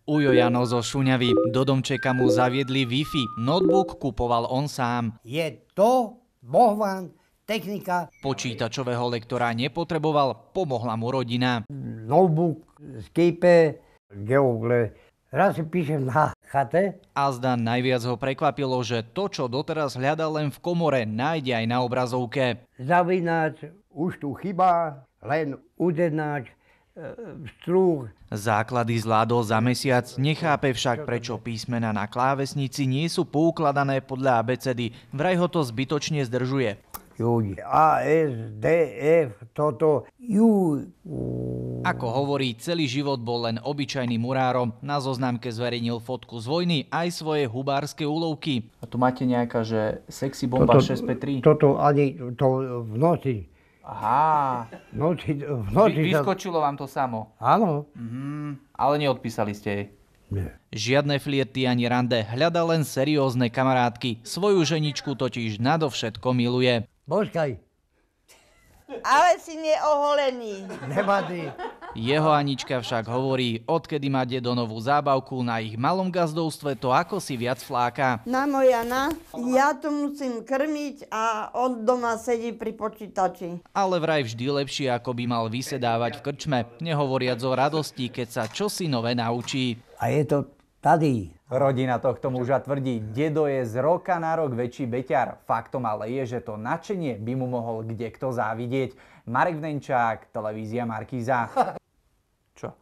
Ujo Jano zo Šuňavy. Do domčeka mu zaviedli Wi-Fi. Notebook kupoval on sám. Je to bohvan, technika. Počítačového lektora nepotreboval, pomohla mu rodina. Notebook, Skype, Google. Raz si píšem na chate. A zda najviac ho prekvapilo, že to, čo doteraz hľadal len v komore, nájde aj na obrazovke. Zavináč, už tu chyba, len udenáč, strúh. Základy zvládol za mesiac, nechápe však, prečo písmena na klávesnici nie sú poukladané podľa abecedy. Vraj ho to zbytočne zdržuje. A, S, D, F, toto, U. Ako hovorí, celý život bol len obyčajným murárom. Na zoznamke zverejnil fotku z vojny aj svoje hubárske úlovky. A tu máte nejaká, že sexy bomba 653? Toto ani to v noci. Aha. V noci Vyskočilo vám to samo? Áno. Ale neodpísali ste jej? Nie. Žiadne flirty ani rande, hľada len seriózne kamarátky. Svoju ženičku totiž nadovšetko miluje. Počkaj, Ale si neoholený. nevadí. Jeho Anička však hovorí, odkedy má dedo novú zábavku, na ich malom gazdovstve to ako si viac fláka. Na Mojana, ja tu musím krmiť a on doma sedí pri počítači. Ale vraj vždy lepšie, ako by mal vysedávať v krčme, nehovoriac o radosti, keď sa čosi nové naučí. A je to tady. Rodina tohto muža tvrdí, dedo je z roka na rok väčší beťar. Faktom ale je, že to nadšenie by mu mohol kdekto závidieť. Marek Vnenčák, televízia Markíza. Čo?